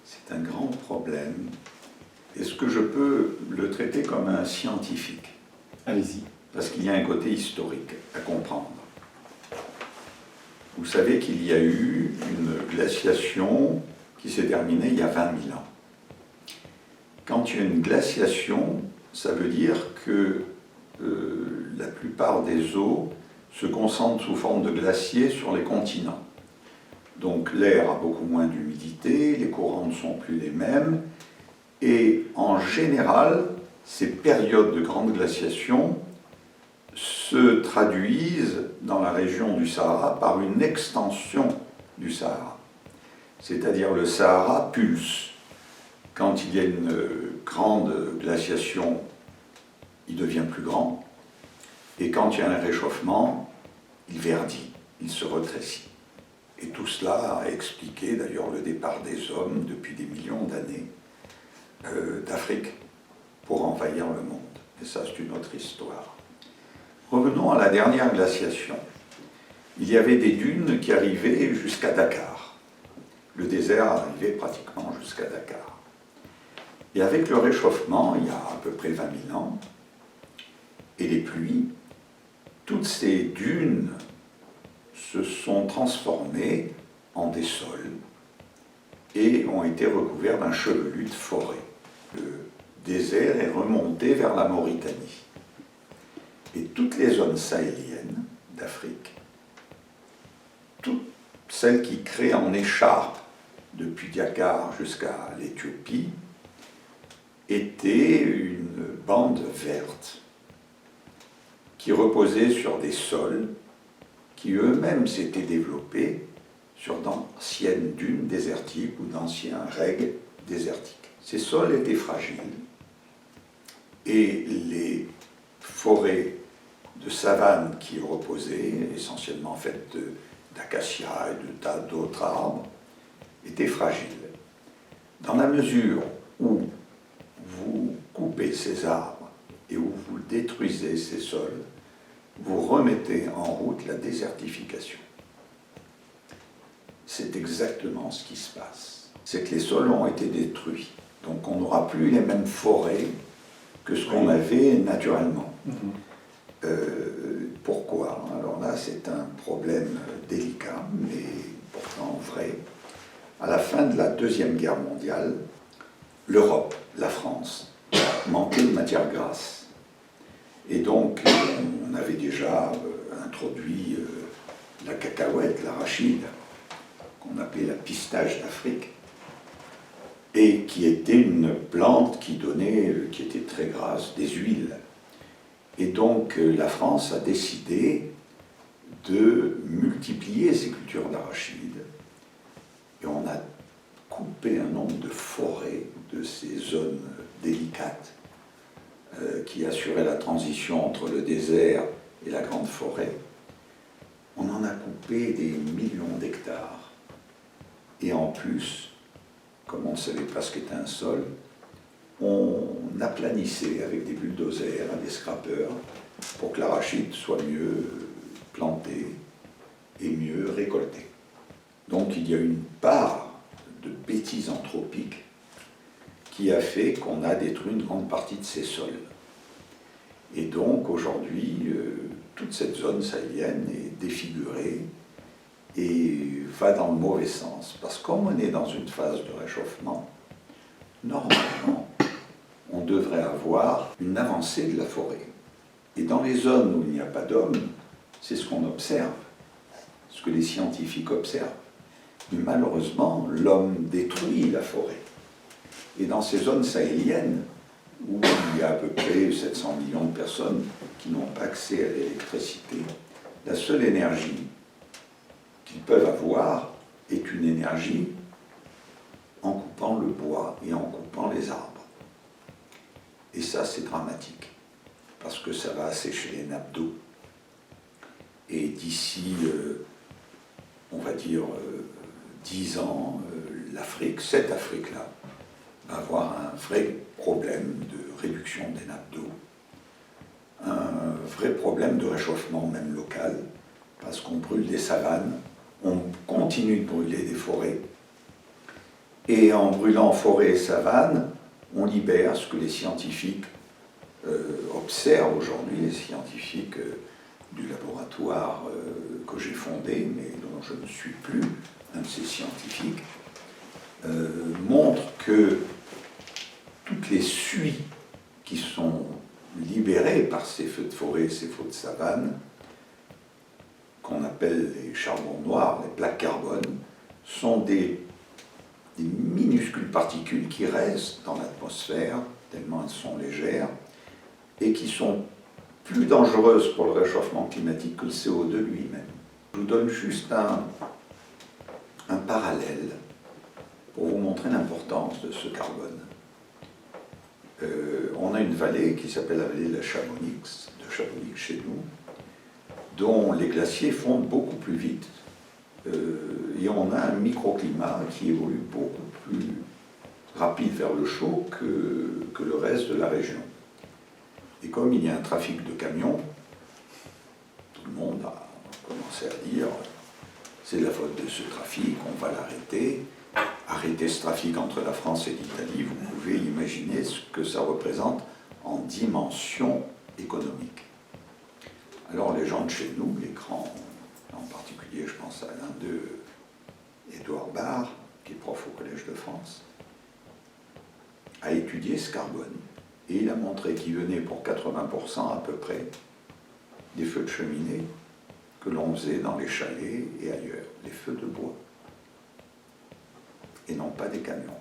c'est un grand problème. Est-ce que je peux le traiter comme un scientifique? Allez-y. Parce qu'il y a un côté historique à comprendre. Vous savez qu'il y a eu une glaciation qui s'est terminée il y a 20 000 ans. Quand il y a une glaciation, ça veut dire que la plupart des eaux se concentrent sous forme de glaciers sur les continents. Donc l'air a beaucoup moins d'humidité, les courants ne sont plus les mêmes, et en général, ces périodes de grande glaciation se traduisent dans la région du Sahara par une extension du Sahara. C'est-à-dire le Sahara pulse. Quand il y a une grande glaciation, il devient plus grand, et quand il y a un réchauffement, il verdit, il se rétrécit. Et tout cela a expliqué d'ailleurs le départ des hommes depuis des millions d'années d'Afrique pour envahir le monde. Et ça, c'est une autre histoire. Revenons à la dernière glaciation. Il y avait des dunes qui arrivaient jusqu'à Dakar. Le désert arrivait pratiquement jusqu'à Dakar. Et avec le réchauffement, il y a à peu près 20 000 ans, et les pluies, toutes ces dunes se sont transformées en des sols et ont été recouverts d'un chevelu de forêt. Le désert est remonté vers la Mauritanie. Et toutes les zones sahéliennes d'Afrique, toutes celles qui créent en écharpe depuis Dakar jusqu'à l'Éthiopie, étaient une bande verte qui reposait sur des sols qui eux-mêmes s'étaient développés sur d'anciennes dunes désertiques ou d'anciens regs désertiques. Ces sols étaient fragiles et les forêts de savane qui y reposaient, essentiellement faites d'acacias et de tas d'autres arbres, étaient fragiles. Dans la mesure où vous coupez ces arbres et où vous détruisez ces sols, vous remettez en route la désertification. C'est exactement ce qui se passe. C'est que les sols ont été détruits. Donc on n'aura plus les mêmes forêts que ce qu'on avait naturellement. Pourquoi? Alors là, c'est un problème délicat, mais pourtant vrai. À la fin de la Deuxième Guerre mondiale, l'Europe, la France, manquait de matières grasses. Et donc, on avait déjà introduit la cacahuète, l'arachide, qu'on appelait la pistache d'Afrique, et qui était une plante qui était très grasse, des huiles. Et donc, la France a décidé de multiplier ces cultures d'arachide, et on a coupé un nombre de forêts de ces zones délicates qui assuraient la transition entre le désert et la grande forêt. On en a coupé des millions d'hectares. Et en plus, comme on ne savait pas ce qu'était un sol, on aplanissait avec des bulldozers, des scrapeurs, pour que l'arachide soit mieux planté et mieux récolté. Donc il y a une part de bêtise anthropique qui a fait qu'on a détruit une grande partie de ces sols. Et donc aujourd'hui, toute cette zone sahélienne est défigurée et va dans le mauvais sens. Parce que comme on est dans une phase de réchauffement, normalement, on devrait avoir une avancée de la forêt. Et dans les zones où il n'y a pas d'hommes, c'est ce qu'on observe, ce que les scientifiques observent. Mais malheureusement, l'homme détruit la forêt. Et dans ces zones sahéliennes, où il y a à peu près 700 millions de personnes qui n'ont pas accès à l'électricité, la seule énergie qu'ils peuvent avoir est une énergie en coupant le bois et en coupant les arbres. Et ça, c'est dramatique, parce que ça va assécher les nappes d'eau. Et d'ici, on va dire, 10 ans, l'Afrique, cette Afrique-là, va avoir un vrai problème de réduction des nappes d'eau, un vrai problème de réchauffement même local, parce qu'on brûle des savanes, on continue de brûler des forêts, Et en brûlant forêt et savane, on libère ce que les scientifiques observent aujourd'hui, les scientifiques du laboratoire que j'ai fondé, mais dont je ne suis plus un de ces scientifiques, montrent que toutes les suies qui sont libérées par ces feux de forêt, ces feux de savane, qu'on appelle les charbons noirs, les plaques carbone, sont des minuscules particules qui restent dans l'atmosphère, tellement elles sont légères, et qui sont plus dangereuses pour le réchauffement climatique que le CO2 lui-même. Je vous donne juste un parallèle pour vous montrer l'importance de ce carbone. On a une vallée qui s'appelle la vallée de Chamonix chez nous, dont les glaciers fondent beaucoup plus vite. Et on a un microclimat qui évolue beaucoup plus rapide vers le chaud que le reste de la région. Et comme il y a un trafic de camions, tout le monde a commencé à dire c'est la faute de ce trafic, on va l'arrêter. Arrêter ce trafic entre la France et l'Italie, vous pouvez imaginer ce que ça représente en dimension économique. Alors les gens de chez nous, les grands, en particulier je pense à l'un d'eux, Édouard Barre, qui est prof au Collège de France, a étudié ce carbone et il a montré qu'il venait pour 80% à peu près des feux de cheminée que l'on faisait dans les chalets et ailleurs, les feux de bois, et non pas des camions.